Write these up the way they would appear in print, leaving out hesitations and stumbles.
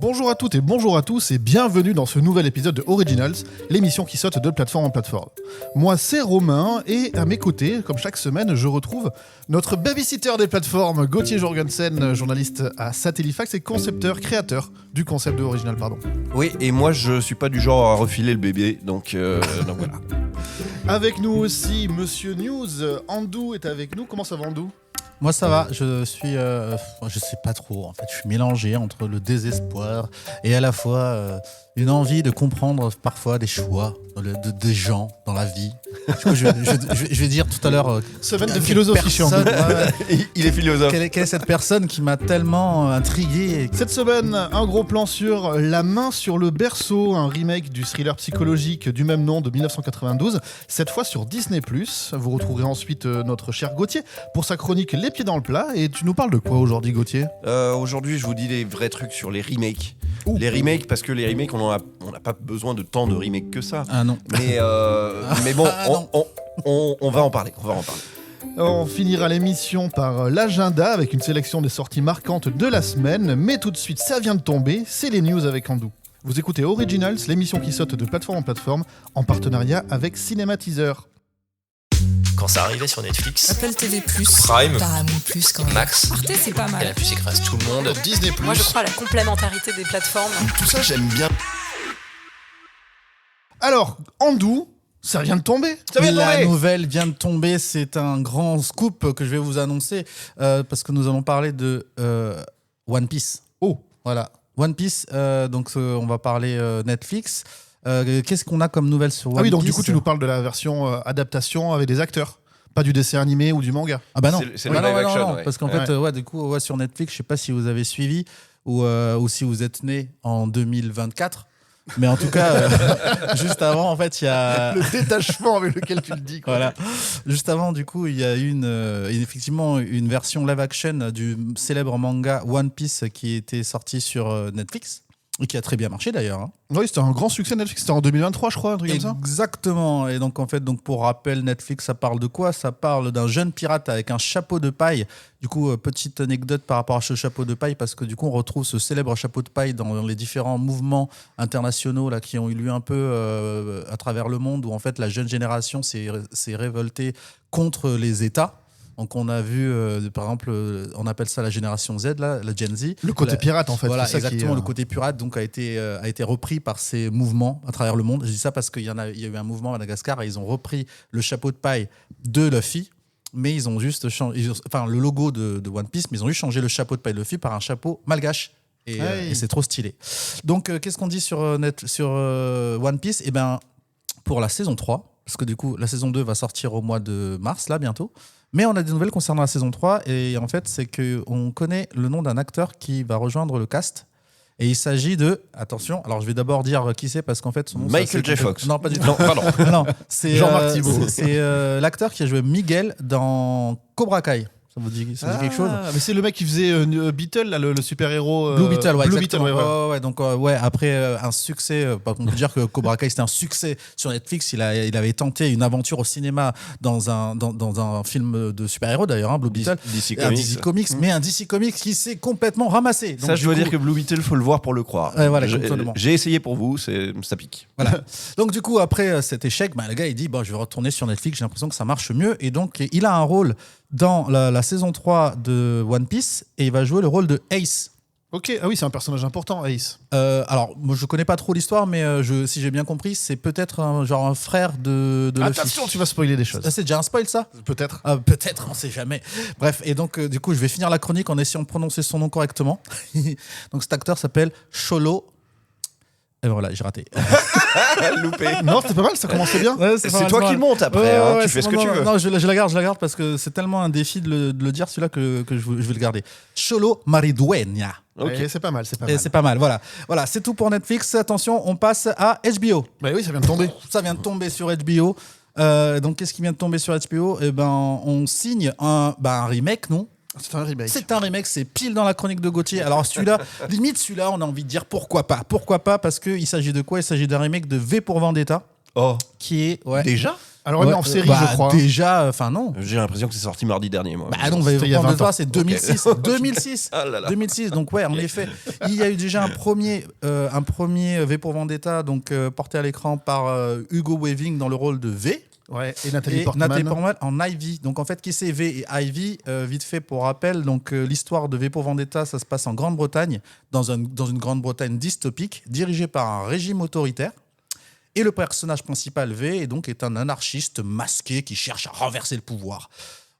Bonjour à toutes et bonjour à tous et bienvenue dans ce nouvel épisode de Originals, l'émission qui saute de plateforme en plateforme. Moi c'est Romain et à mes côtés, comme chaque semaine, je retrouve notre babysitter des plateformes, Gauthier Jorgensen, journaliste à Satellifax et concepteur, créateur du concept de Original, pardon. Oui, et moi je suis pas du genre à refiler le bébé, donc voilà. Avec nous aussi Monsieur News, Andou est avec nous. Comment ça va Andou ? Moi ça va, je suis, je sais pas trop en fait, je suis mélangé entre le désespoir et à la fois une envie de comprendre parfois des choix des gens dans la vie. Du coup, je vais dire tout à l'heure... semaine de philosophie chez Andou. Il est philosophe. Quelle est cette personne qui m'a tellement intrigué Cette semaine, un gros plan sur La main sur le berceau, un remake du thriller psychologique du même nom de 1992, cette fois sur Disney+. Vous retrouverez ensuite notre cher Gauthier pour sa chronique Les pieds dans le plat. Et tu nous parles de quoi aujourd'hui, Gauthier ? Aujourd'hui, je vous dis les vrais trucs sur les remakes. Ouh. Les remakes, parce que les remakes, on n'a pas besoin de tant de remakes que ça. Ah non. Mais bon, on va en parler. On finira l'émission par l'agenda avec une sélection des sorties marquantes de la semaine. Mais tout de suite, ça vient de tomber, c'est les news avec Andou. Vous écoutez Originals, l'émission qui saute de plateforme en plateforme, en partenariat avec Cinéma Teaser. Quand ça arrivait sur Netflix, Apple TV+, Prime, Paramount+, quand même. Max, Arte, c'est pas mal. Canal+, écrase tout le monde. Disney+. Moi, je crois à la complémentarité des plateformes. Tout ça, j'aime bien. Alors, Andou, ça vient de tomber. La nouvelle vient de tomber, c'est un grand scoop que je vais vous annoncer parce que nous allons parler de One Piece. Oh, voilà, One Piece, donc on va parler Netflix. Qu'est-ce qu'on a comme nouvelle sur One Piece ? Ah oui, donc du coup, tu nous parles de la version adaptation avec des acteurs, pas du dessin animé ou du manga. Ah bah non, c'est le live action, ouais. parce qu'en fait, du coup, sur Netflix, je sais pas si vous avez suivi ou si vous êtes né en 2024. Mais en tout cas, juste avant, en fait, il y a... Le détachement avec lequel tu le dis, quoi. Voilà. Juste avant, du coup, il y a effectivement une version live action du célèbre manga One Piece qui était sorti sur Netflix et qui a très bien marché d'ailleurs. Hein. Oui, c'était un grand succès Netflix. C'était en 2023, je crois, un truc comme ça. Exactement. Et donc, en fait, pour rappel, Netflix, ça parle de quoi ? Ça parle d'un jeune pirate avec un chapeau de paille. Du coup, petite anecdote par rapport à ce chapeau de paille, parce que du coup, on retrouve ce célèbre chapeau de paille dans les différents mouvements internationaux là, qui ont eu lieu un peu à travers le monde, où en fait, la jeune génération s'est révoltée contre les États. Donc on a vu, par exemple, on appelle ça la génération Z, là, la Gen Z. Le côté pirate, en fait. Voilà, c'est ça exactement. qui, le côté pirate donc, a été repris par ces mouvements à travers le monde. Je dis ça parce qu'il y a eu un mouvement à Madagascar et ils ont repris le chapeau de paille de Luffy, mais ils ont juste changé, le logo de One Piece, mais ils ont juste changé le chapeau de paille de Luffy par un chapeau malgache. Et c'est trop stylé. Donc, qu'est-ce qu'on dit sur One Piece ? Eh bien, pour la saison 3, parce que du coup, la saison 2 va sortir au mois de mars, là, bientôt. Mais on a des nouvelles concernant la saison 3. Et en fait, c'est qu'on connaît le nom d'un acteur qui va rejoindre le cast. Et il s'agit de... Attention, alors je vais d'abord dire qui c'est, parce qu'en fait... Son nom, Michael J. Fox. Non, pas du tout. Non, pardon. Non, c'est Jean-Marc Thibault. C'est l'acteur qui a joué Miguel dans Cobra Kai. Ça vous dit quelque chose ? Mais c'est le mec qui faisait Beetle, là, le super-héros. Blue Beetle, ouais, Blue exactement. Beetle, ouais. Ouais, donc, après un succès, on peut dire que Cobra Kai c'était un succès sur Netflix. Il avait tenté une aventure au cinéma dans un film de super-héros d'ailleurs, hein, Blue Beetle. DC Comics, mais un DC Comics qui s'est complètement ramassé. Donc, ça, je dois dire que Blue Beetle, faut le voir pour le croire. Voilà, j'ai essayé pour vous, ça pique. Voilà. Donc du coup, après cet échec, le gars il dit je vais retourner sur Netflix, j'ai l'impression que ça marche mieux. Et donc, il a un rôle dans la saison 3 de One Piece et il va jouer le rôle de Ace. Ok, ah oui, c'est un personnage important, Ace. Alors, moi, je connais pas trop l'histoire, mais si j'ai bien compris, c'est peut-être un frère de Luffy. Attention, tu vas spoiler des choses. C'est déjà un spoil, ça ? Peut-être. Peut-être, on sait jamais. Bref, et donc, du coup, je vais finir la chronique en essayant de prononcer son nom correctement. Donc, cet acteur s'appelle Cholo. Et voilà, j'ai raté. Loupé. Non, c'était pas mal, ça commençait bien. Ouais, c'est toi qui le montes après, tu fais ce que tu veux. Non, je la garde parce que c'est tellement un défi de le dire celui-là que je vais le garder. Cholo Maridueña. Ok, c'est pas mal, c'est pas mal. C'est pas mal, voilà, c'est tout pour Netflix. Attention, on passe à HBO. Bah oui, ça vient de tomber. Ça vient de tomber sur HBO. Donc, qu'est-ce qui vient de tomber sur HBO ? Eh ben, on signe un remake, non ? C'est un remake. C'est un remake, c'est pile dans la chronique de Gauthier. Alors celui-là, on a envie de dire pourquoi pas. Pourquoi pas ? Parce qu'il s'agit de quoi ? Il s'agit d'un remake de V pour Vendetta. Oh, qui est... Ouais. Déjà ? Alors elle est en série, bah, je crois. Déjà, enfin non. J'ai l'impression que c'est sorti mardi dernier, moi. Bah non, C'était il y a 20 ans. c'est 2006. 2006. Ah là là. 2006. Donc ouais, en effet, il y a eu déjà un premier V pour Vendetta, donc porté à l'écran par Hugo Weaving dans le rôle de V. Ouais, et Nathalie Et Portman. Nathalie Portman en Ivy. Donc en fait, qui c'est V et Ivy vite fait pour rappel, donc l'histoire de V pour Vendetta, ça se passe en Grande-Bretagne, dans une Grande-Bretagne dystopique, dirigée par un régime autoritaire. Et le personnage principal, V, est un anarchiste masqué qui cherche à renverser le pouvoir.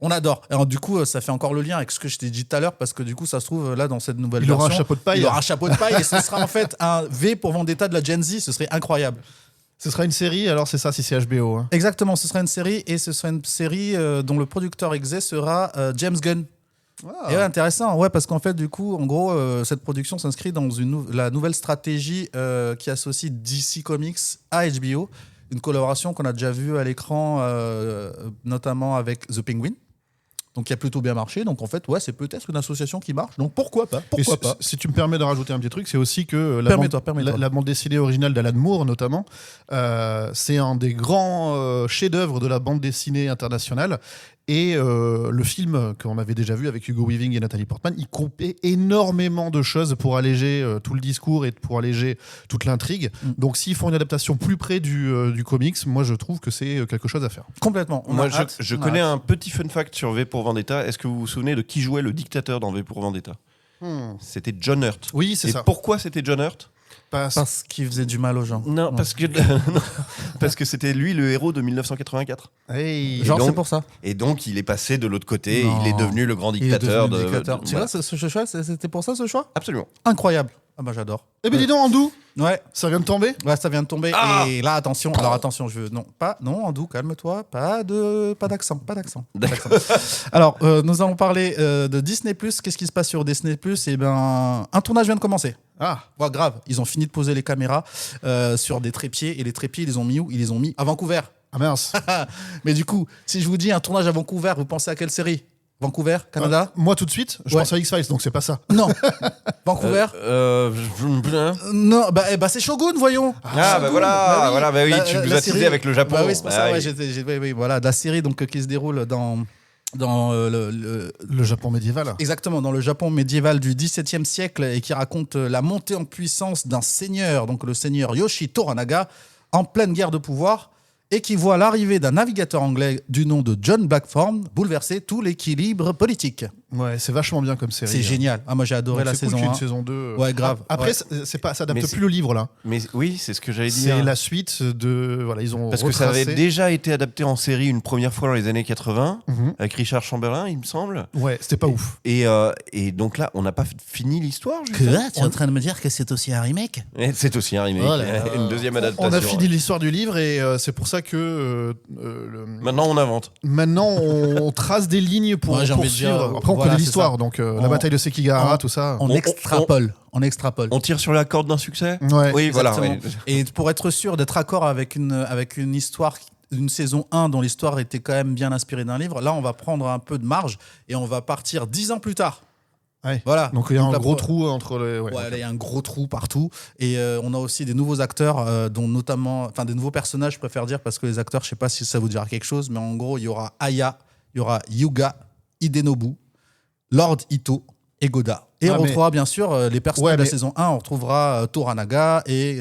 On adore. Alors du coup, ça fait encore le lien avec ce que je t'ai dit tout à l'heure, parce que du coup, ça se trouve là dans cette nouvelle Il version. aura un chapeau de paille. Il aura un chapeau de paille et ce sera en fait un V pour Vendetta de la Gen Z. Ce serait incroyable. Ce sera une série, alors c'est ça, si c'est HBO. Hein. Exactement, ce sera une série et ce sera une série dont le producteur exé sera James Gunn. Ah. Et ouais, intéressant, ouais, parce qu'en fait, du coup, en gros, cette production s'inscrit dans la nouvelle stratégie qui associe DC Comics à HBO, une collaboration qu'on a déjà vue à l'écran, notamment avec The Penguin. Donc, qui a plutôt bien marché. Donc, en fait, ouais, c'est peut-être une association qui marche. Donc, pourquoi pas? Et Pourquoi pas? si tu me permets de rajouter un petit truc, c'est aussi que Permets-toi. la bande dessinée originale d'Alan Moore, notamment, c'est un des grands chefs-d'œuvre de la bande dessinée internationale. Et le film qu'on avait déjà vu avec Hugo Weaving et Nathalie Portman, il coupait énormément de choses pour alléger tout le discours et pour alléger toute l'intrigue. Donc s'ils font une adaptation plus près du comics, moi je trouve que c'est quelque chose à faire. Complètement. On Moi, a hâte. je On a connais hâte. un petit fun fact sur V pour Vendetta. Est-ce que vous vous souvenez de qui jouait le dictateur dans V pour Vendetta? C'était John Hurt. Oui, c'est Et ça. pourquoi c'était John Hurt? Parce qu'il faisait du mal aux gens. Non, Ouais. parce que c'était lui le héros de 1984. Hey. Genre, donc- c'est pour ça. Et donc, il est passé de l'autre côté. Non. Il est devenu le grand Il est dictateur. devenu de, dictateur. de- Tu voilà. vois, ce choix, c'était pour ça, ce choix? Absolument. Incroyable. Ah bah j'adore. Eh bien dis donc, Andou, Ouais, ça vient de tomber. ouais, ça vient de tomber. Ah Et là, attention. Alors attention, non, Andou, calme-toi. Pas d'accent. Alors, nous allons parler de Disney+. Qu'est-ce qui se passe sur Disney+? Eh ben, un tournage vient de commencer. Ah, Ouais, grave. Ils ont fini de poser les caméras sur des trépieds. Et les trépieds, ils les ont mis où? Ils les ont mis à Vancouver. ah mince. Mais du coup, si je vous dis un tournage à Vancouver, vous pensez à quelle série? Vancouver, Canada? Moi tout de suite, je Ouais. pense à X-Files, donc c'est pas ça. Non. Vancouver? Non, bah c'est Shogun, voyons. Ah, Shogun, bah voilà, oui. voilà, bah oui, tu nous as teasé série- avec le Japon. Bah oui, c'est pour ça, Ah ouais, oui. oui, voilà, la série donc, qui se déroule dans Le Japon médiéval. exactement dans le Japon médiéval du XVIIe siècle et qui raconte la montée en puissance d'un seigneur, donc le seigneur Yoshi Toranaga, en pleine guerre de pouvoir, et qui voit l'arrivée d'un navigateur anglais du nom de John Blackthorne bouleverser tout l'équilibre politique. Ouais, c'est vachement bien comme série. C'est génial. Ah, moi j'ai adoré Donc, la c'est cool saison qu'il y ait 1. une saison 2. Ouais, grave. Après, Ouais. c'est pas, ça adapte Mais plus le livre là. Mais oui, c'est ce que j'allais dire. C'est la suite de. Voilà, ils ont Parce que ça avait retracé. déjà été adapté en série une première fois dans les années 80, Mhm. avec Richard Chamberlain, il me semble. Ouais, c'était pas ouf. Et donc là, on n'a pas fini l'histoire. Que justement. tu es en train de me dire que c'est aussi un remake? Et c'est aussi un remake, Oh là là. une deuxième adaptation. On a fini l'histoire du livre et c'est pour ça que Maintenant, on invente. maintenant on trace des lignes pour Ouais, j'ai envie de dire, poursuivre. Après, on voilà, connaît c'est l'histoire, ça. donc la On- bataille de Sekigahara, tout ça. On extrapole. On extrapole. On tire sur la corde d'un succès. Ouais. Oui, voilà. Exactement. ouais. Et pour être sûr d'être accord avec une histoire, une saison 1 dont l'histoire était quand même bien inspirée d'un livre, là on va prendre un peu de marge et on va partir 10 ans plus tard. Ouais. Voilà. Donc il y a un la gros pro- trou entre les. Ouais. Ouais, là, il y a un gros trou partout. Et on a aussi des nouveaux acteurs, dont notamment. Enfin, des nouveaux personnages, je préfère dire, parce que les acteurs, je sais pas si ça vous dira quelque chose, mais en gros, il y aura Aya, il y aura Yuga, Hidenobu, Lord Ito et Goda. Et Ah, on mais- retrouvera bien sûr les personnages Ouais, de la mais- saison 1. On retrouvera Toranaga et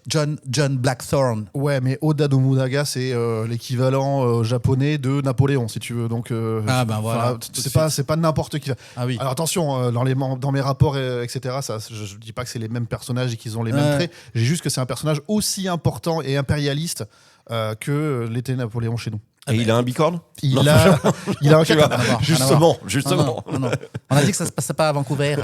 John Blackthorne. Ouais, mais Oda Nobunaga, c'est l'équivalent japonais de Napoléon, si tu veux. Donc, Ah, ben voilà, enfin, tout de c'est pas n'importe qui. Ah oui. Alors attention, dans mes rapports, etc., ça, je dis pas que c'est les mêmes personnages et qu'ils ont les mêmes Ouais. traits. J'ai juste que c'est un personnage aussi important et impérialiste que l'était Napoléon chez nous. Et il a un bicorne. Il Non, a, il a un Tu vois, katana. à voir. justement. Non. On a dit que ça se passait pas à Vancouver.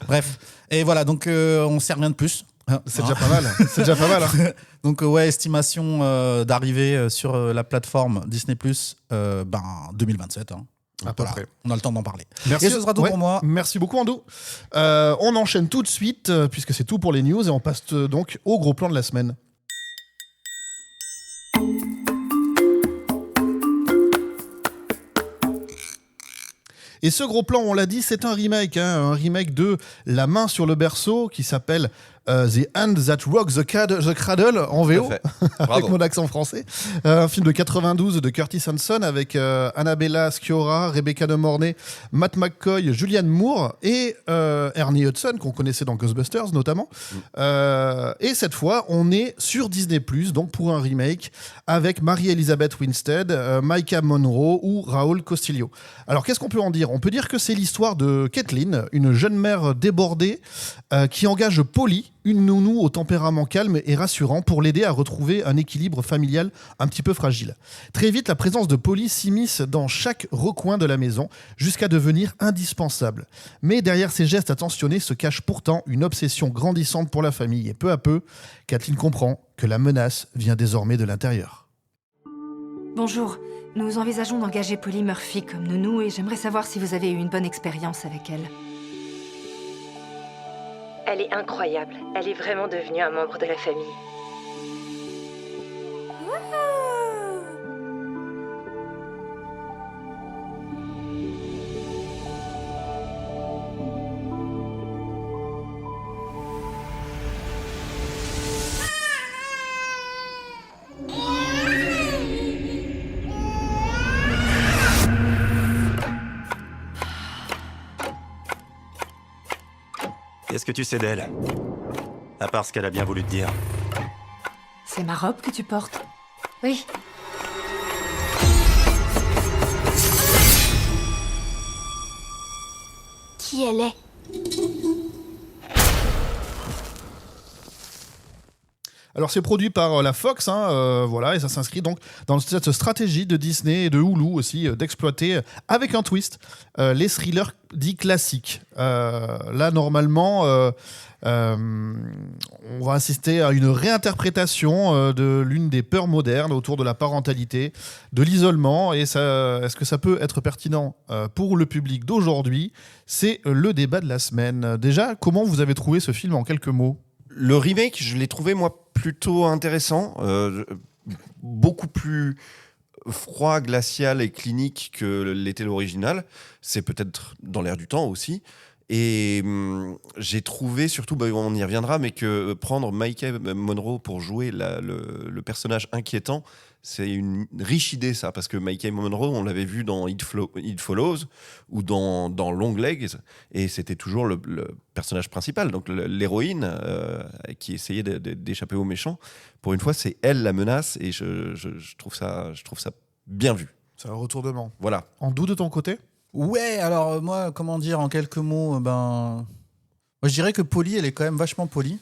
Bref. Et voilà, donc on sert rien de plus. C'est déjà pas mal. C'est déjà pas mal. Hein. Donc ouais, estimation d'arrivée sur la plateforme Disney+, 2027. Hein. À peu Voilà, près. on a le temps d'en parler. Merci. Et ce sera tout Ouais, pour moi. Merci beaucoup, Ando. On enchaîne tout de suite, puisque c'est tout pour les news, et on passe donc au gros plan de la semaine. Et ce gros plan, on l'a dit, c'est un remake de La main sur le berceau qui s'appelle The Hand That Rock the Cradle en VO, Tout à fait. avec Bravo. mon accent français. Un film de 92 de Curtis Hanson avec Annabella Sciorra, Rebecca De Mornay, Matt McCoy, Julianne Moore et Ernie Hudson, qu'on connaissait dans Ghostbusters notamment. Et cette fois, on est sur Disney+, donc pour un remake avec Mary-Elizabeth Winstead, Maika Monroe ou Raúl Castillo. Alors, qu'est-ce qu'on peut en dire ? On peut dire que c'est l'histoire de Kathleen, une jeune mère débordée qui engage Polly, une nounou au tempérament calme et rassurant, pour l'aider à retrouver un équilibre familial un petit peu fragile. Très vite, la présence de Polly s'immisce dans chaque recoin de la maison, jusqu'à devenir indispensable. Mais derrière ces gestes attentionnés se cache pourtant une obsession grandissante pour la famille. Et peu à peu, Kathleen comprend que la menace vient désormais de l'intérieur. Bonjour, nous envisageons d'engager Polly Murphy comme nounou et j'aimerais savoir si vous avez eu une bonne expérience avec elle. Elle est incroyable. Elle est vraiment devenue un membre de la famille. Qu'est-ce que tu sais d'elle? À part ce qu'elle a bien voulu te dire. C'est ma robe que tu portes? Oui. Qui elle est? Alors c'est produit par la Fox, voilà, et ça s'inscrit donc dans cette stratégie de Disney et de Hulu aussi d'exploiter avec un twist les thrillers dits classiques. Là normalement, on va assister à une réinterprétation de l'une des peurs modernes autour de la parentalité, de l'isolement, et ça, est-ce que ça peut être pertinent pour le public d'aujourd'hui? C'est le débat de la semaine. Déjà, comment vous avez trouvé ce film en quelques mots? Le remake, je l'ai trouvé, moi, plutôt intéressant. Beaucoup plus froid, glacial et clinique que l'était l'original. C'est peut-être dans l'air du temps aussi. Et j'ai trouvé, surtout, on y reviendra, mais que prendre Maika Monroe pour jouer le personnage inquiétant, c'est une riche idée, ça, parce que Maika Monroe, on l'avait vu dans It Follows ou dans Longlegs, et c'était toujours le personnage principal, donc l'héroïne qui essayait d'échapper aux méchants. Pour une fois, c'est elle la menace, et je trouve ça bien vu. C'est un retournement. Voilà. En doute de ton côté? Ouais, alors moi, comment dire, en quelques mots, moi je dirais que Polly, elle est quand même vachement polie.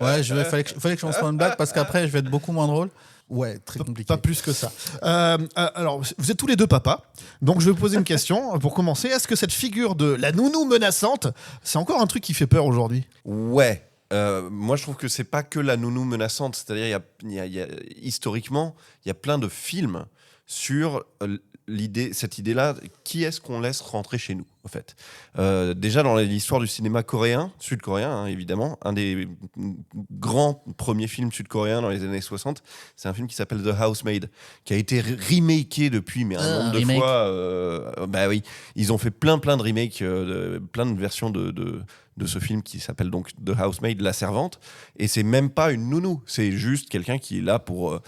Ouais, fallait que je fasse une blague parce qu'après, je vais être beaucoup moins drôle. Ouais, très compliqué. Pas plus que ça. Alors, vous êtes tous les deux papas, donc je vais vous poser une question pour commencer. Est-ce que cette figure de la nounou menaçante, c'est encore un truc qui fait peur aujourd'hui? Ouais. Moi, je trouve que c'est pas que la nounou menaçante. C'est-à-dire, historiquement, il y a plein de films sur cette idée-là. Qui est-ce qu'on laisse rentrer chez nous, en fait? Déjà, dans l'histoire du cinéma coréen, sud-coréen, évidemment, un des grands premiers films sud-coréens dans les années 60, c'est un film qui s'appelle The Housemaid, qui a été remaké depuis, mais un nombre de fois. Bah oui, ils ont fait plein de remakes, plein de versions de ce film qui s'appelle donc The Housemaid, la servante, et c'est même pas une nounou, c'est juste quelqu'un qui est là pour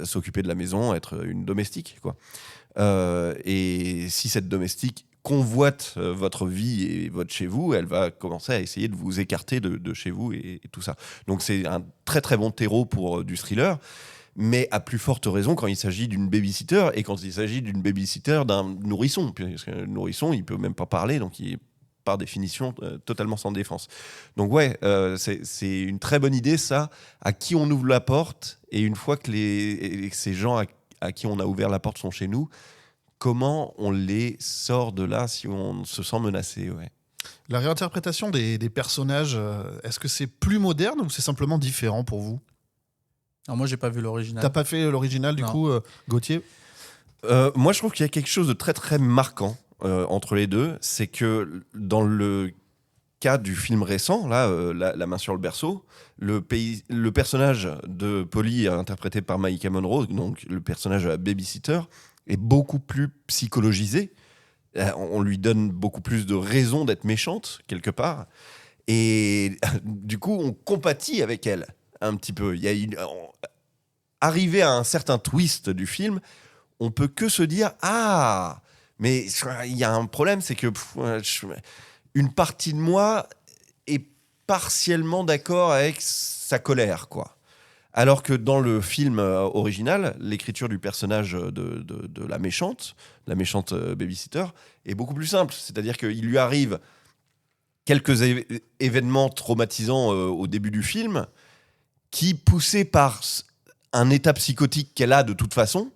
s'occuper de la maison, être une domestique, quoi. Et si cette domestique convoite votre vie et votre chez vous, elle va commencer à essayer de vous écarter de chez vous et tout ça. Donc c'est un très très bon terreau pour du thriller, mais à plus forte raison quand il s'agit d'une babysitter et quand il s'agit d'une babysitter d'un nourrisson, parce que le nourrisson il peut même pas parler, donc il est par définition totalement sans défense. Donc ouais, c'est une très bonne idée, ça, à qui on ouvre la porte, et une fois que ces gens à qui on a ouvert la porte sont chez nous, comment on les sort de là si on se sent menacé, ouais. La réinterprétation des personnages, est-ce que c'est plus moderne ou c'est simplement différent pour vous? Alors moi, j'ai pas vu l'original. T'as pas fait l'original du Non. coup, Gauthier? Moi, je trouve qu'il y a quelque chose de très très marquant entre les deux. C'est que dans le cas du film récent, là, la main sur le berceau, le personnage de Polly, interprété par Maika Monroe, donc le personnage de la babysitter, est beaucoup plus psychologisé. On lui donne beaucoup plus de raisons d'être méchante, quelque part. Et du coup, on compatit avec elle un petit peu. Arrivé à un certain twist du film, on peut que se dire ah, mais il y a un problème, c'est que une partie de moi est partiellement d'accord avec sa colère, quoi. Alors que dans le film original, l'écriture du personnage de la méchante babysitter, est beaucoup plus simple. C'est-à-dire qu'il lui arrive quelques événements traumatisants au début du film qui, poussés par un état psychotique qu'elle a de toute façon,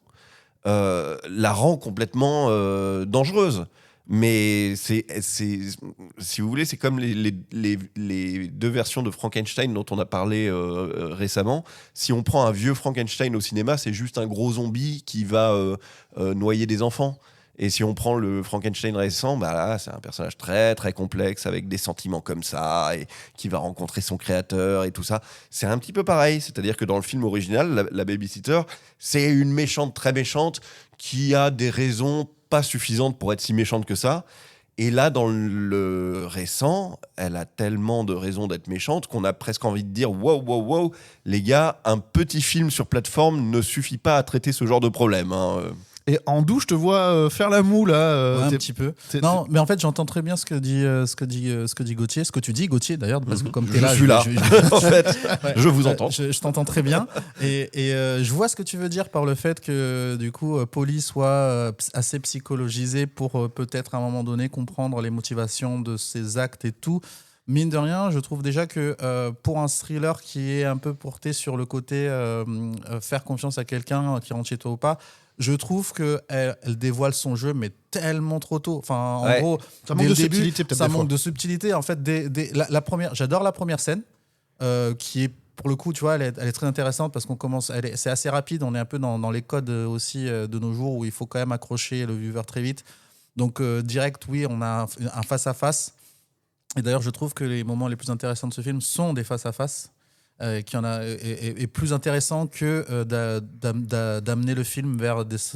la rend complètement dangereuse. Mais si vous voulez, c'est comme les deux versions de Frankenstein dont on a parlé récemment. Si on prend un vieux Frankenstein au cinéma, c'est juste un gros zombie qui va noyer des enfants. Et si on prend le Frankenstein récent, bah là, c'est un personnage très très complexe avec des sentiments comme ça et qui va rencontrer son créateur et tout ça. C'est un petit peu pareil, c'est-à-dire que dans le film original, la babysitter, c'est une méchante très méchante qui a des raisons pas suffisantes pour être si méchante que ça. Et là, dans le récent, elle a tellement de raisons d'être méchante qu'on a presque envie de dire wow, les gars, un petit film sur plateforme ne suffit pas à traiter ce genre de problème. Et en doux, je te vois faire la moue là. Ouais, un petit peu. Non, mais en fait, j'entends très bien ce que dit Gauthier, ce que tu dis, Gauthier, d'ailleurs, parce que comme tu es là, je suis là. En fait, ouais, je vous entends. Je t'entends très bien. Et je vois ce que tu veux dire par le fait que, du coup, Polly soit assez psychologisée pour peut-être à un moment donné comprendre les motivations de ses actes et tout. Mine de rien, je trouve déjà que pour un thriller qui est un peu porté sur le côté faire confiance à quelqu'un qui rentre chez toi ou pas, je trouve qu'elle dévoile son jeu, mais tellement trop tôt. Enfin, en gros, ça manque de subtilité, peut-être. Ça manque de subtilité. En fait, j'adore la première scène, qui est, pour le coup, tu vois, elle est très intéressante parce qu'on commence. C'est assez rapide. On est un peu dans les codes aussi de nos jours où il faut quand même accrocher le viewer très vite. Donc, direct, oui, on a un face-à-face. Et d'ailleurs, je trouve que les moments les plus intéressants de ce film sont des face-à-face. Qui en a est plus intéressant que d'amener le film vers des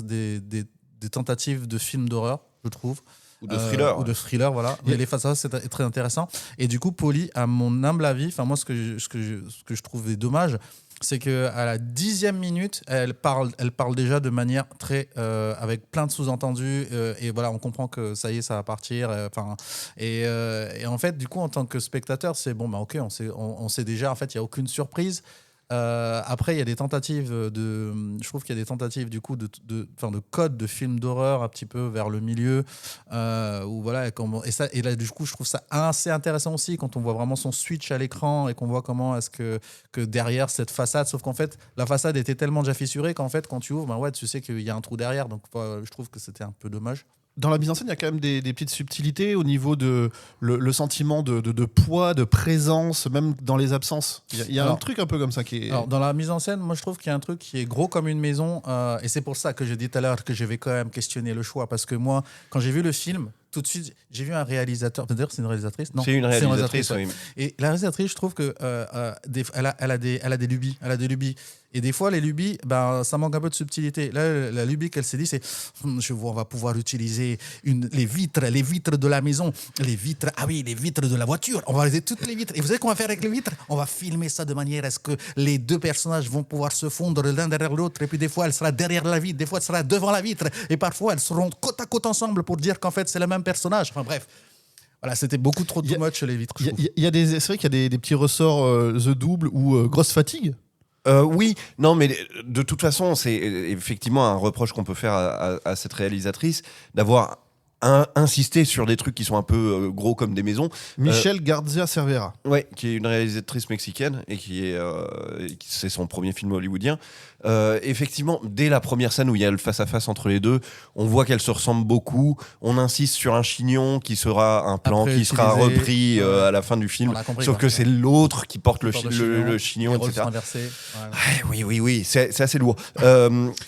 tentatives de films d'horreur, je trouve. Ou de thriller. Ou de thriller, voilà. Mais les face-à-face, c'est très intéressant. Et du coup, Polly, à mon humble avis, moi, ce que je trouve dommage, c'est qu'à la 10e minute, elle parle déjà de manière très avec plein de sous-entendus et voilà, on comprend que ça y est, ça va partir. Et en fait, du coup, en tant que spectateur, c'est bon, bah ok, on sait déjà. En fait, il y a aucune surprise. Après, il y a des tentatives je trouve qu'il y a des tentatives du coup de code de films d'horreur un petit peu vers le milieu où voilà, et là du coup je trouve ça assez intéressant aussi quand on voit vraiment son switch à l'écran et qu'on voit comment est-ce que derrière cette façade, sauf qu'en fait la façade était tellement déjà fissurée qu'en fait quand tu ouvres, ben ouais, tu sais qu'il y a un trou derrière, donc je trouve que c'était un peu dommage. Dans la mise en scène, il y a quand même des petites subtilités au niveau de le sentiment de poids, de présence, même dans les absences. Il y a un truc un peu comme ça qui est... Alors, dans la mise en scène, moi je trouve qu'il y a un truc qui est gros comme une maison et c'est pour ça que j'ai dit tout à l'heure que je vais quand même questionner le choix, parce que moi, quand j'ai vu le film, tout de suite, j'ai vu un réalisateur. D'ailleurs, c'est une réalisatrice. Non, c'est une réalisatrice, oui. Et la réalisatrice, je trouve que elle a des lubies. Elle a des lubies. Et des fois, les lubies, ben, ça manque un peu de subtilité. Là, la lubie qu'elle s'est dit, c'est je vois, on va pouvoir utiliser les vitres de la maison, les vitres de la voiture. On va utiliser toutes les vitres. Et vous savez qu'on va faire avec les vitres? On va filmer ça de manière à ce que les deux personnages vont pouvoir se fondre l'un derrière l'autre. Et puis, des fois, elle sera derrière la vitre, des fois, elle sera devant la vitre. Et parfois, elles seront côte à côte ensemble pour dire qu'en fait, c'est le même personnage. Enfin, bref. Voilà, c'était beaucoup trop too much les vitres. C'est vrai qu'il y a des petits ressorts The Double ou Grosse Fatigue. Oui, non, mais de toute façon, c'est effectivement un reproche qu'on peut faire à cette réalisatrice d'avoir insisté sur des trucs qui sont un peu gros comme des maisons. Michelle García Cervera. Ouais, qui est une réalisatrice mexicaine et c'est son premier film hollywoodien. Effectivement, dès la première scène où il y a le face-à-face entre les deux, on voit qu'elles se ressemblent beaucoup. On insiste sur un chignon qui sera un plan qui sera repris à la fin du film. Sauf que c'est l'autre qui porte le chignon, etc. Oui, c'est assez lourd.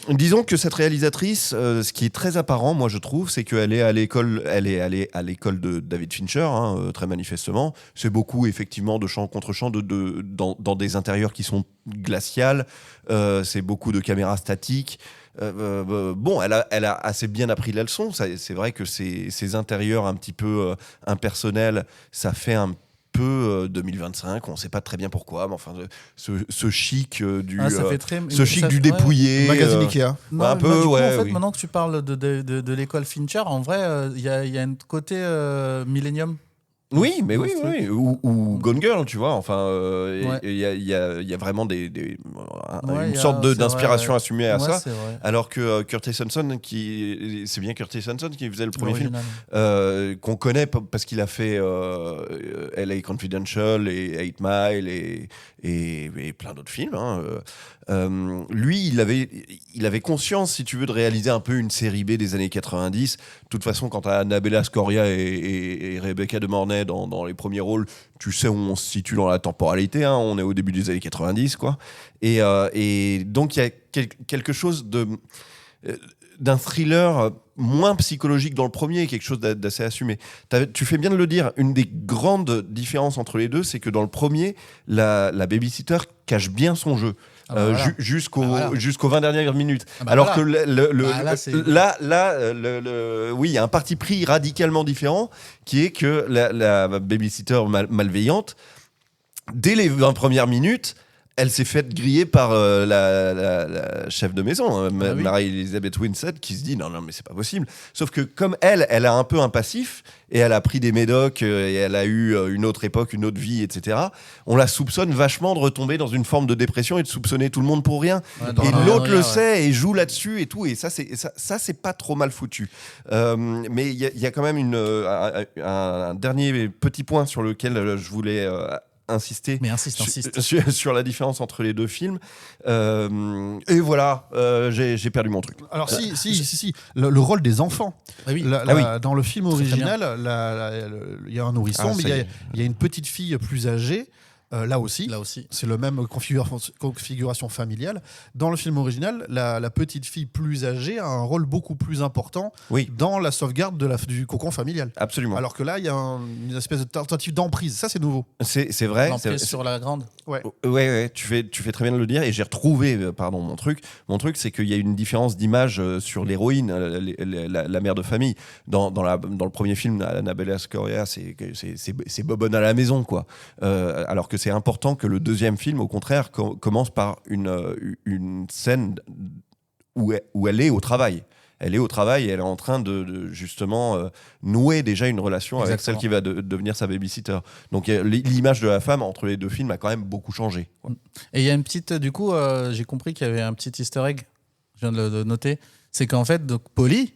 Disons que cette réalisatrice, ce qui est très apparent, moi je trouve, c'est qu'elle est allée à l'école de David Fincher, très manifestement. C'est beaucoup effectivement de chant contre chant dans des intérieurs qui sont glaciales. C'est beaucoup de caméras statiques. Bon, elle a assez bien appris la leçon. C'est vrai que ces intérieurs un petit peu impersonnels, ça fait un peu 2025, on ne sait pas très bien pourquoi, mais enfin, ce chic du Ça fait très... dépouillé. Magazine Ikea. Non, un peu, du coup, ouais, en fait, oui. maintenant que tu parles de l'école Fincher, en vrai, il y a un côté Millennium. Oui, mais oui, Dans ce oui. Ou Gone Girl, tu vois. Enfin, Ouais. il y a vraiment Ouais, une il y a- sorte c'est d'inspiration vrai. assumée à Ouais, ça. c'est vrai. Alors que Curtis Hanson, c'est bien Curtis Hanson qui faisait le premier film, L'original. qu'on connaît parce qu'il a fait LA Confidential et 8 Mile et plein d'autres films. Hein. Lui, il avait conscience, si tu veux, de réaliser un peu une série B des années 90. De toute façon, quand tu as Annabella Scoria et Rebecca De Mornay dans les premiers rôles, tu sais où on se situe dans la temporalité. Hein. On est au début des années 90, quoi. Et donc, il y a quelque chose d'un thriller moins psychologique dans le premier, quelque chose d'assez assumé. Tu fais bien de le dire, une des grandes différences entre les deux, c'est que dans le premier, la babysitter cache bien son jeu. Jusqu'aux 20 dernières minutes. Alors que oui, il y a un parti pris radicalement différent, qui est que la babysitter malveillante, dès les 20 premières minutes, elle s'est faite griller par la chef de maison, Mary-Elizabeth Winstead, qui se dit non, mais c'est pas possible. Sauf que comme elle a un peu un passif, et elle a pris des médocs, et elle a eu une autre époque, une autre vie, etc., on la soupçonne vachement de retomber dans une forme de dépression et de soupçonner tout le monde pour rien. Et l'autre le sait et joue là-dessus et tout, et ça c'est pas trop mal foutu. Mais il y a quand même un dernier petit point sur lequel je voulais insister. Mais insiste. Sur la différence entre les deux films. Et voilà, j'ai perdu mon truc. Alors si. Le rôle des enfants. Ah oui. Dans le film original, il y a un nourrisson, mais il y a une petite fille plus âgée. Là aussi, c'est le même configuration familiale. Dans le film original, la petite fille plus âgée a un rôle beaucoup plus important dans la sauvegarde du cocon familial. Absolument. Alors que là, il y a une espèce de tentative d'emprise. Ça, c'est nouveau. C'est vrai. L'emprise sur la grande. Ouais, tu fais très bien de le dire. Et j'ai retrouvé, mon truc. Mon truc, c'est qu'il y a une différence d'image sur l'héroïne, la mère de famille. Dans le premier film, Annabella Scoria, c'est bobonne à la maison, quoi. Alors que c'est important que le deuxième film, au contraire, commence par une scène où elle est au travail. Elle est au travail et elle est en train de justement nouer déjà une relation avec celle qui va devenir sa babysitter. Donc l'image de la femme entre les deux films a quand même beaucoup changé. Quoi. Et il y a une petite... Du coup, j'ai compris qu'il y avait un petit easter egg, je viens de le noter, c'est qu'en fait, donc, Polly,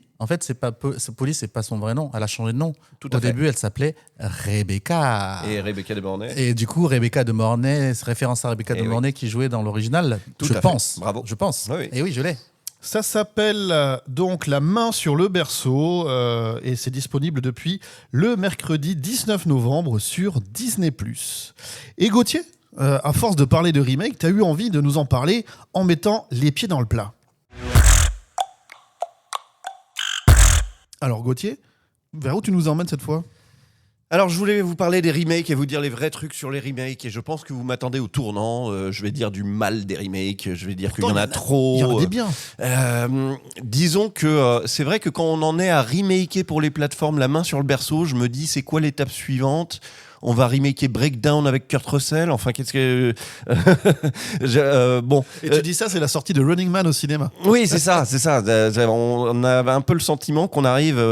Polly, c'est pas son vrai nom. Elle a changé de nom. Au début, elle s'appelait Rebecca. Et Rebecca De Mornay. Et du coup, Rebecca De Mornay, c'est référence à Rebecca De Mornay qui jouait dans l'original. Je pense. Bravo. Je pense. Oui. Et oui, je l'ai. Ça s'appelle donc La main sur le berceau et c'est disponible depuis le mercredi 19 novembre sur Disney+. Et Gauthier, à force de parler de remake, tu as eu envie de nous en parler en mettant les pieds dans le plat. Alors Gauthier, vers où tu nous emmènes cette fois ? Alors, je voulais vous parler des remakes et vous dire les vrais trucs sur les remakes. Et je pense que vous m'attendez au tournant. Je vais dire du mal des remakes. Je vais dire qu'il y en a trop. Il y en a des biens. Disons que c'est vrai que quand on en est à remaker pour les plateformes la main sur le berceau, je me dis c'est quoi l'étape suivante ? On va remaker Breakdown avec Kurt Russell. Enfin, qu'est-ce que... bon. Et tu dis ça, c'est la sortie de Running Man au cinéma. Oui, c'est ça. On avait un peu le sentiment qu'on arrive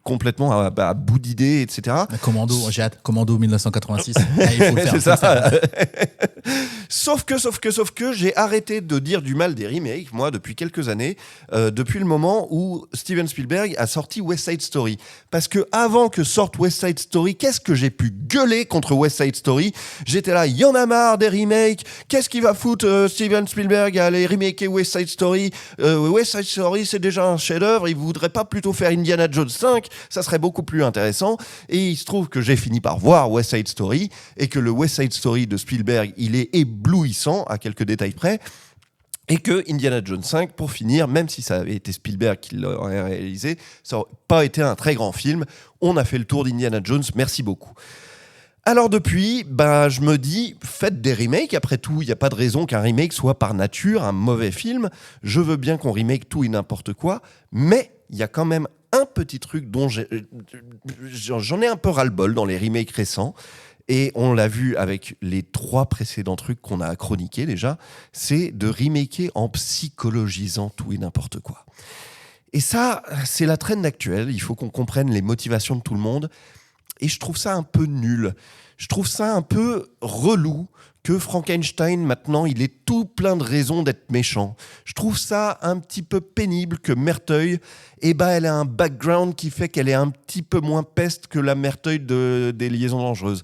complètement à bout d'idées, etc. Commando, j'ai hâte. Commando 1986. Il faut le faire. C'est ça. Sauf que j'ai arrêté de dire du mal des remakes, moi, depuis quelques années, depuis le moment où Steven Spielberg a sorti West Side Story. Parce que avant que sorte West Side Story, qu'est-ce que j'ai pu gueuler contre West Side Story ? J'étais là, il y en a marre des remakes. Qu'est-ce qu'il va foutre Steven Spielberg à aller remaker West Side Story ? West Side Story, c'est déjà un chef-d'œuvre. Il voudrait pas plutôt faire Indiana Jones 5 ? Ça serait beaucoup plus intéressant. Et il se trouve que j'ai fini par voir West Side Story et que le West Side Story de Spielberg, il est éblouissant à quelques détails près. Et que Indiana Jones 5, pour finir, même si ça avait été Spielberg qui l'aurait réalisé, ça n'aurait pas été un très grand film. On a fait le tour d'Indiana Jones, merci beaucoup. Alors depuis, je me dis, faites des remakes. Après tout, il n'y a pas de raison qu'un remake soit par nature un mauvais film. Je veux bien qu'on remake tout et n'importe quoi, mais il y a quand même un petit truc dont j'en ai un peu ras-le-bol dans les remakes récents. Et on l'a vu avec les 3 précédents trucs qu'on a chroniqués déjà, c'est de remaker en psychologisant tout et n'importe quoi. Et ça, c'est la trend actuelle. Il faut qu'on comprenne les motivations de tout le monde. Et je trouve ça un peu nul. Je trouve ça un peu relou que Frankenstein, maintenant, il est tout plein de raisons d'être méchant. Je trouve ça un petit peu pénible que Merteuil, elle a un background qui fait qu'elle est un petit peu moins peste que la Merteuil des Liaisons dangereuses.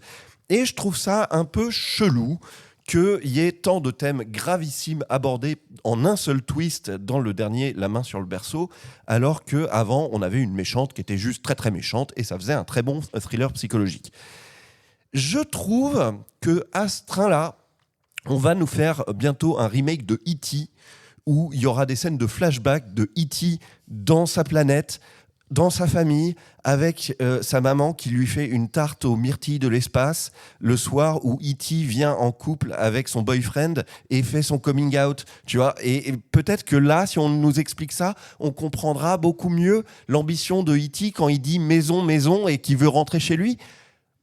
Et je trouve ça un peu chelou qu'il y ait tant de thèmes gravissimes abordés en un seul twist dans le dernier La main sur le berceau, alors qu'avant, on avait une méchante qui était juste très très méchante et ça faisait un très bon thriller psychologique. Je trouve qu'à ce train-là, on va nous faire bientôt un remake de E.T. où il y aura des scènes de flashback de E.T. dans sa planète, dans sa famille, avec sa maman qui lui fait une tarte aux myrtilles de l'espace le soir où E.T. vient en couple avec son boyfriend et fait son coming out, tu vois. Et peut-être que là, si on nous explique ça, on comprendra beaucoup mieux l'ambition de E.T. quand il dit maison, maison et qu'il veut rentrer chez lui.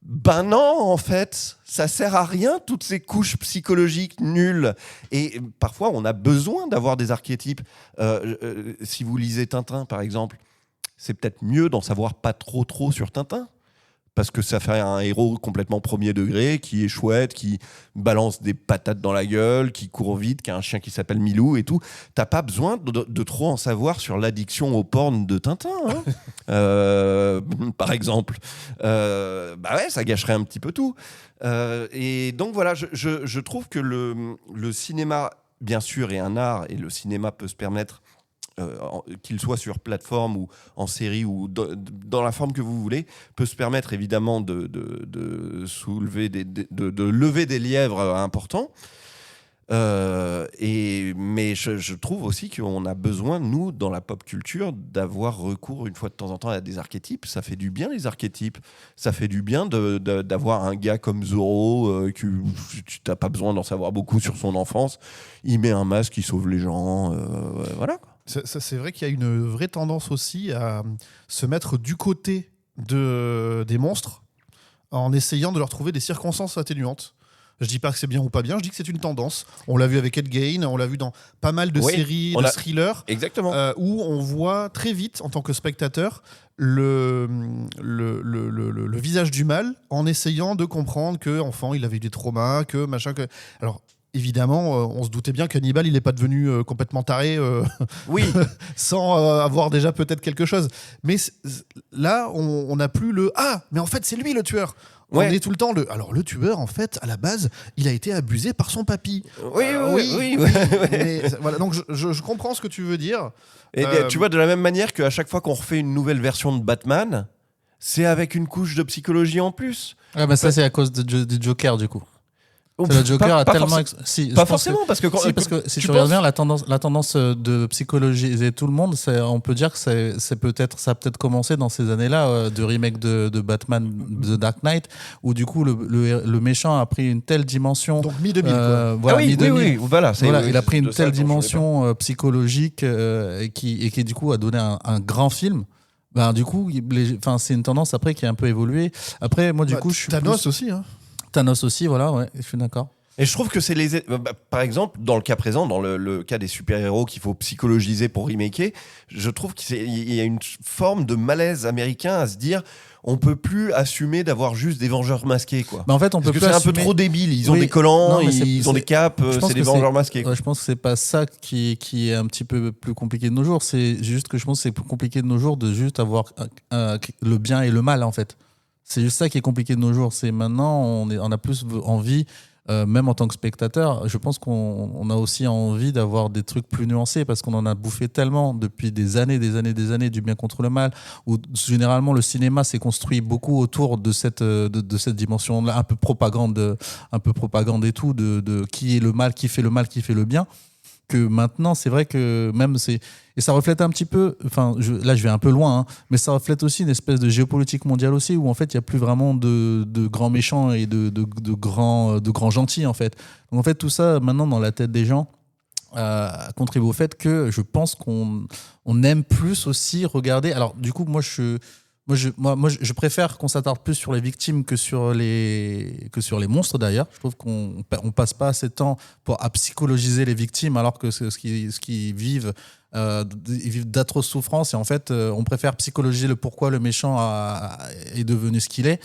Ben non, en fait, ça sert à rien, toutes ces couches psychologiques nulles. Et parfois, on a besoin d'avoir des archétypes. Si vous lisez Tintin, par exemple, c'est peut-être mieux d'en savoir pas trop sur Tintin. Parce que ça fait un héros complètement premier degré, qui est chouette, qui balance des patates dans la gueule, qui court vite, qui a un chien qui s'appelle Milou et tout. T'as pas besoin de trop en savoir sur l'addiction au porn de Tintin, hein. Par exemple. Ça gâcherait un petit peu tout. Et donc voilà, je trouve que le cinéma, bien sûr, est un art, et le cinéma peut se permettre qu'il soit sur plateforme ou en série ou dans la forme que vous voulez, peut se permettre évidemment de lever des lièvres importants. Mais je trouve aussi qu'on a besoin, nous, dans la pop culture, d'avoir recours une fois de temps en temps à des archétypes. Ça fait du bien, les archétypes. Ça fait du bien d'avoir un gars comme Zorro, tu n'as pas besoin d'en savoir beaucoup sur son enfance. Il met un masque, il sauve les gens. Voilà. C'est vrai qu'il y a une vraie tendance aussi à se mettre du côté des monstres en essayant de leur trouver des circonstances atténuantes. Je dis pas que c'est bien ou pas bien, je dis que c'est une tendance. On l'a vu avec Ed Gein, on l'a vu dans pas mal de séries, de thrillers, exactement. Où on voit très vite, en tant que spectateur, le visage du mal en essayant de comprendre que enfant il avait eu des traumas, que machin. Alors évidemment, on se doutait bien qu'Hannibal, il n'est pas devenu complètement taré oui. sans avoir déjà peut-être quelque chose. Mais là, on n'a plus le « Ah, mais en fait, c'est lui le tueur !» On est tout le temps Alors, le tueur, en fait, à la base, il a été abusé par son papy. Oui. Mais, voilà, donc, je comprends ce que tu veux dire. Et tu vois, de la même manière qu'à chaque fois qu'on refait une nouvelle version de Batman, c'est avec une couche de psychologie en plus. Ah bah ça, c'est à cause du Joker, du coup. Le Joker a tellement... Pas forcément, parce que si tu regardes bien la tendance de psychologiser tout le monde, on peut dire que ça a peut-être commencé dans ces années-là de remake de Batman, The Dark Knight, où du coup le méchant a pris une telle dimension. Donc mi-2000 quoi. Mi-2000. Voilà, il a pris une telle dimension psychologique et qui du coup a donné un grand film. Ben, du coup, c'est une tendance après qui a un peu évolué. Après, moi du coup, je suis Thanos aussi, hein. Thanos aussi, voilà, ouais, je suis d'accord. Et je trouve que c'est par exemple, dans le cas présent, dans le cas des super-héros qu'il faut psychologiser pour remaker, je trouve qu'il y a une forme de malaise américain à se dire on peut plus assumer d'avoir juste des Vengeurs masqués, quoi. En fait, on peut plus c'est un peu trop débile. Ils ont des collants, ils ont des capes, c'est des Vengeurs masqués. Ouais, je pense que c'est pas ça qui est un petit peu plus compliqué de nos jours. C'est juste que je pense que c'est plus compliqué de nos jours de juste avoir le bien et le mal, en fait. C'est juste ça qui est compliqué de nos jours. C'est maintenant, on a plus envie, même en tant que spectateur, je pense qu'on a aussi envie d'avoir des trucs plus nuancés parce qu'on en a bouffé tellement depuis des années du bien contre le mal, où généralement le cinéma s'est construit beaucoup autour de cette dimension-là, un peu propagande et tout, de qui est le mal, qui fait le mal, qui fait le bien. Que maintenant, c'est vrai que même et ça reflète un petit peu, là je vais un peu loin, hein, mais ça reflète aussi une espèce de géopolitique mondiale aussi, où en fait il n'y a plus vraiment de grands méchants et de grands gentils en fait. Donc en fait tout ça maintenant dans la tête des gens, contribue au fait que je pense qu'on aime plus aussi regarder. Alors, du coup, moi, je préfère qu'on s'attarde plus sur les victimes que sur les monstres, d'ailleurs. Je trouve qu'on passe pas assez de temps à psychologiser les victimes, alors que ce qu'ils vivent, ils vivent d'atroces souffrances. Et en fait, on préfère psychologiser le pourquoi le méchant est devenu ce qu'il est.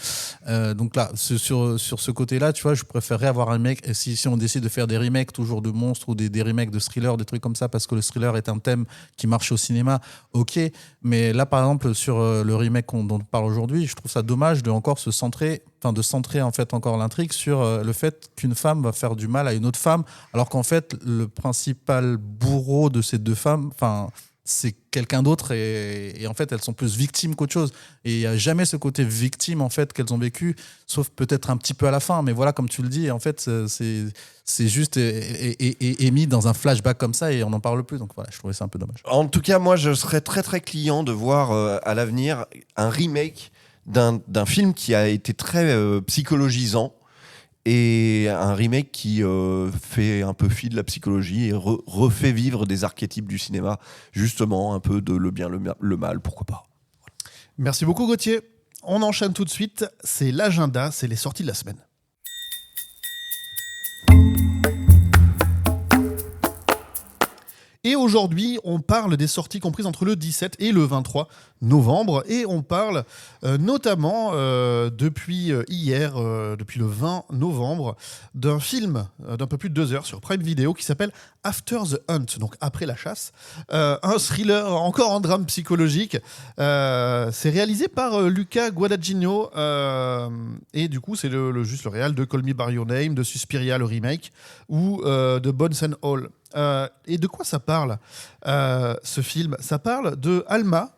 Donc là, sur ce côté-là, tu vois, je préférerais avoir un remake. Si on décide de faire des remakes toujours de monstres ou des remakes de thrillers, des trucs comme ça, parce que le thriller est un thème qui marche au cinéma, ok. Mais là, par exemple, sur le remake dont on parle aujourd'hui, je trouve ça dommage de centrer en fait encore l'intrigue sur le fait qu'une femme va faire du mal à une autre femme, alors qu'en fait le principal bourreau de ces deux femmes, c'est quelqu'un d'autre, et en fait elles sont plus victimes qu'autre chose, et il n'y a jamais ce côté victime en fait qu'elles ont vécu, sauf peut-être un petit peu à la fin, mais voilà, comme tu le dis, en fait c'est juste mis dans un flashback comme ça et on n'en parle plus, donc voilà, je trouvais ça un peu dommage. En tout cas, moi, je serais très très client de voir à l'avenir un remake d'un film qui a été très psychologisant, et un remake qui fait un peu fi de la psychologie et refait vivre des archétypes du cinéma, justement un peu de le bien, le mal, pourquoi pas. Merci beaucoup Gauthier. On enchaîne tout de suite, c'est l'agenda, c'est les sorties de la semaine. Et aujourd'hui, on parle des sorties comprises entre le 17 et le 23 novembre. Et on parle notamment, depuis hier, depuis le 20 novembre, d'un film d'un peu plus de 2 heures sur Prime Video qui s'appelle After the Hunt, donc après la chasse. Un thriller, encore en drame psychologique. C'est réalisé par Luca Guadagnino. Et du coup, c'est juste le réal de Call Me By Your Name, de Suspiria, le remake, ou de Bones and All. Et de quoi ça parle, ce film ? Ça parle de Alma,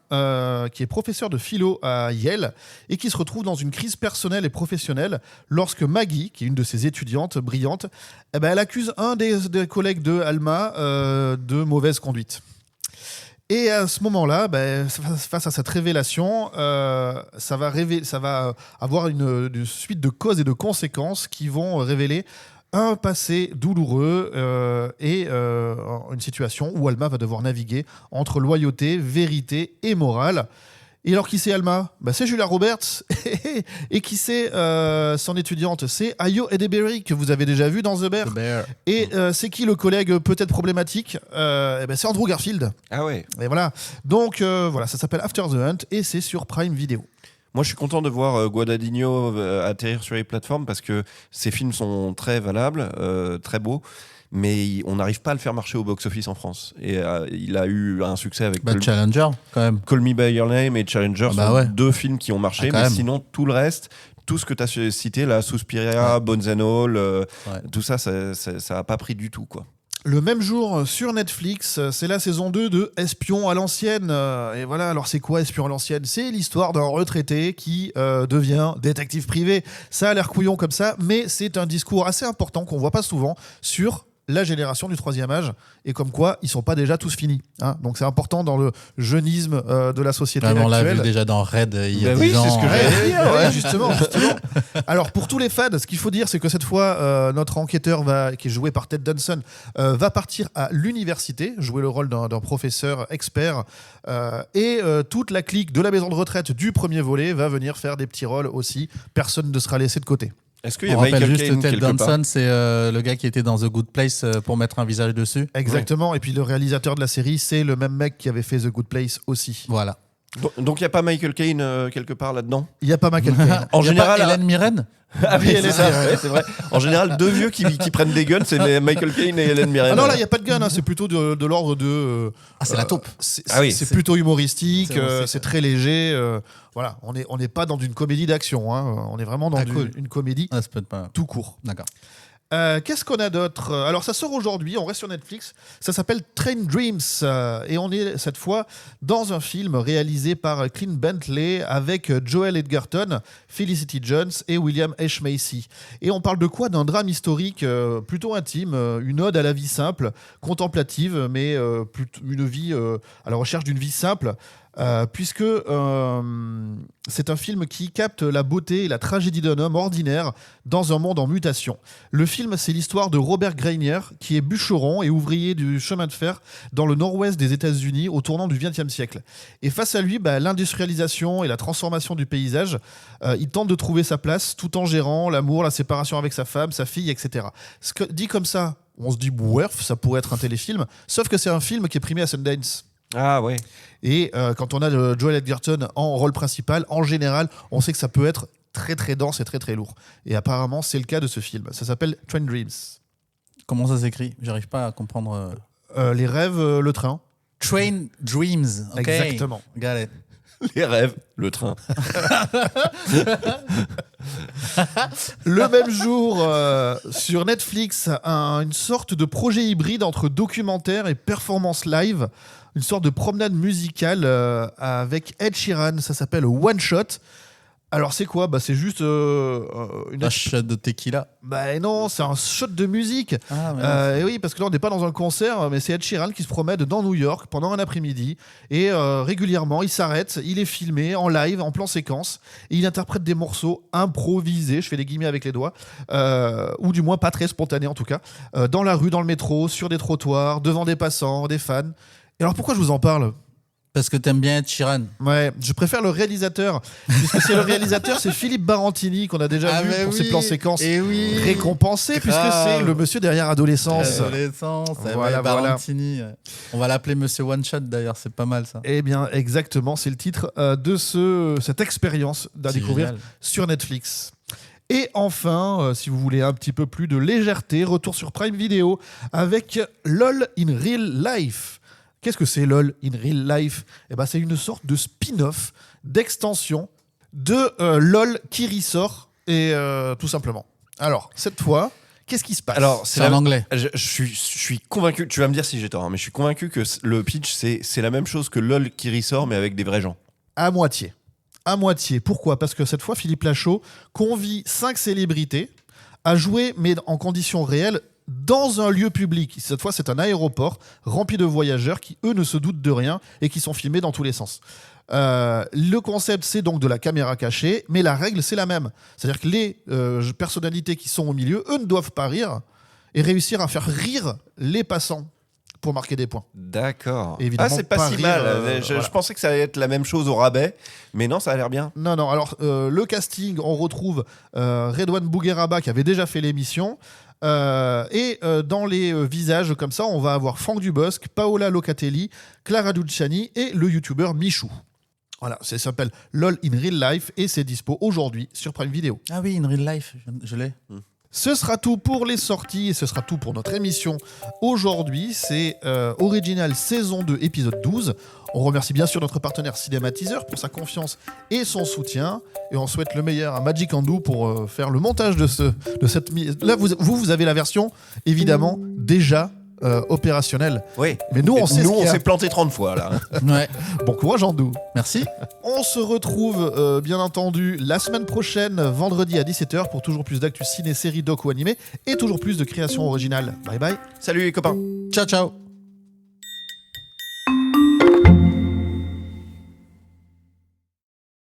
qui est professeur de philo à Yale et qui se retrouve dans une crise personnelle et professionnelle lorsque Maggie, qui est une de ses étudiantes brillantes, elle accuse un des collègues de Alma de mauvaise conduite. Et à ce moment-là, face à cette révélation, ça va avoir une suite de causes et de conséquences qui vont révéler un passé douloureux et une situation où Alma va devoir naviguer entre loyauté, vérité et morale. Et alors, qui c'est Alma ? C'est Julia Roberts. Et qui c'est son étudiante ? C'est Ayo Edebiri, que vous avez déjà vu dans The Bear. Et c'est qui le collègue peut-être problématique ? C'est Andrew Garfield. Ah ouais. Et voilà. Donc voilà, ça s'appelle After the Hunt et c'est sur Prime Video. Moi, je suis content de voir Guadagnino atterrir sur les plateformes parce que ses films sont très valables, très beaux, mais on n'arrive pas à le faire marcher au box-office en France. Et il a eu un succès avec Challenger, quand même. Call Me By Your Name et Challenger sont deux films qui ont marché, mais sinon, tout le reste, tout ce que tu as cité, là, Suspiria, Bones and All, tout ça, ça n'a pas pris du tout, quoi. Le même jour, sur Netflix, c'est la saison 2 de Espion à l'ancienne. Et voilà, alors c'est quoi Espion à l'ancienne ? C'est l'histoire d'un retraité qui devient détective privé. Ça a l'air couillon comme ça, mais c'est un discours assez important qu'on voit pas souvent sur la génération du troisième âge, et comme quoi ils sont pas déjà tous finis, hein. Donc c'est important dans le jeunisme de la société actuelle. On l'a vu déjà dans Red il y a 10 ans. C'est ce que j'allais dire. Ouais, justement. Alors pour tous les fans, ce qu'il faut dire, c'est que cette fois notre enquêteur qui est joué par Ted Danson va partir à l'université, jouer le rôle d'un professeur expert, et toute la clique de la maison de retraite du premier volet va venir faire des petits rôles aussi. Personne ne sera laissé de côté. Est-ce qu'il y a Michael Caine Ted quelque part ? Danson, c'est le gars qui était dans The Good Place pour mettre un visage dessus. Exactement. Et puis le réalisateur de la série, c'est le même mec qui avait fait The Good Place aussi. Voilà. Donc il n'y a pas Michael Caine quelque part là-dedans ? Il n'y a pas Michael Caine. En général, Hélène Mirren. Ah oui, c'est ça. Ouais, c'est vrai. En général, deux vieux qui prennent des guns, c'est Michael Caine et Hélène Mirren. Ah non, là, il n'y a pas de gun, hein, c'est plutôt de l'ordre de... c'est la taupe. C'est plutôt humoristique, c'est très léger. Voilà, on n'est pas dans une comédie d'action, hein, on est vraiment dans une comédie tout court. D'accord. Qu'est-ce qu'on a d'autre ? Alors ça sort aujourd'hui, on reste sur Netflix, ça s'appelle Train Dreams, et on est cette fois dans un film réalisé par Clint Bentley avec Joel Edgerton, Felicity Jones et William H. Macy. Et on parle de quoi ? D'un drame historique plutôt intime, une ode à la vie simple, contemplative, mais une vie à la recherche d'une vie simple. puisque c'est un film qui capte la beauté et la tragédie d'un homme ordinaire dans un monde en mutation. Le film, c'est l'histoire de Robert Greiner, qui est bûcheron et ouvrier du chemin de fer dans le nord-ouest des États-Unis au tournant du XXe siècle. Et face à lui, l'industrialisation et la transformation du paysage, il tente de trouver sa place tout en gérant l'amour, la séparation avec sa femme, sa fille, etc. Dit comme ça, on se dit, ça pourrait être un téléfilm, sauf que c'est un film qui est primé à Sundance. Ah ouais. Et quand on a Joel Edgerton en rôle principal, en général, on sait que ça peut être très très dense et très très lourd. Et apparemment, c'est le cas de ce film. Ça s'appelle Train Dreams. Comment ça s'écrit ? J'arrive pas à comprendre. Les rêves, le train. Train Dreams. ok. Exactement. Got it. Les rêves, le train. Le même jour, sur Netflix, une sorte de projet hybride entre documentaire et performance live. Une sorte de promenade musicale avec Ed Sheeran. Ça s'appelle One Shot. Alors c'est quoi ? C'est juste Un shot de tequila. Non, c'est un shot de musique. Et oui, parce que là on n'est pas dans un concert, mais c'est Ed Sheeran qui se promène dans New York pendant un après-midi et régulièrement il s'arrête, il est filmé en live, en plan séquence, et il interprète des morceaux improvisés, je fais des guillemets avec les doigts, ou du moins pas très spontanés en tout cas, dans la rue, dans le métro, sur des trottoirs, devant des passants, des fans. Et alors pourquoi je vous en parle ? Parce que t'aimes bien Ed Sheeran. Ouais, je préfère le réalisateur, puisque c'est le réalisateur, c'est Philippe Barantini qu'on a déjà vu pour ses plans séquences récompensés, puisque c'est le monsieur derrière Adolescence. Voilà. Barantini. On va l'appeler Monsieur One Shot d'ailleurs, c'est pas mal ça. Eh bien, exactement, c'est le titre de cette expérience à découvrir génial. Sur Netflix. Et enfin, si vous voulez un petit peu plus de légèreté, retour sur Prime Video avec LOL in Real Life. Qu'est-ce que c'est LOL in Real Life ? C'est une sorte de spin-off, d'extension de LOL qui ressort, et tout simplement. Alors, cette fois, qu'est-ce qui se passe ? Alors, C'est en anglais. Je suis convaincu, tu vas me dire si j'ai tort, mais je suis convaincu que le pitch, c'est la même chose que LOL qui ressort, mais avec des vrais gens. À moitié. Pourquoi ? Parce que cette fois, Philippe Lachaud convie 5 célébrités à jouer, mais en conditions réelles, dans un lieu public. Cette fois, c'est un aéroport rempli de voyageurs qui, eux, ne se doutent de rien et qui sont filmés dans tous les sens. Le concept, c'est donc de la caméra cachée, mais la règle, c'est la même. C'est-à-dire que les personnalités qui sont au milieu, eux, ne doivent pas rire et réussir à faire rire les passants pour marquer des points. D'accord. Évidemment, c'est pas si rire, mal. voilà. Je pensais que ça allait être la même chose au rabais, mais non, ça a l'air bien. Non. Alors, le casting, on retrouve Redouane Bougueraba qui avait déjà fait l'émission. Et dans les visages comme ça, on va avoir Franck Dubosc, Paola Locatelli, Clara Luciani et le youtubeur Michou. Voilà, ça s'appelle LOL in Real Life et c'est dispo aujourd'hui sur Prime Video. Ah oui, in Real Life, je l'ai. Ce sera tout pour les sorties et ce sera tout pour notre émission aujourd'hui. C'est Original saison 2, épisode 12. On remercie bien sûr notre partenaire Cinématiseur pour sa confiance et son soutien. Et on souhaite le meilleur à Magic Andou pour faire le montage de cette... Là, vous avez la version, évidemment, déjà opérationnelle. Oui. Mais nous, on sait on s'est planté 30 fois, là. Ouais. Bon courage, Andou. Merci. On se retrouve, bien entendu, la semaine prochaine, vendredi à 17h, pour toujours plus d'actu ciné, séries, doc ou animé, et toujours plus de créations originales. Bye bye. Salut les copains. Ciao, ciao.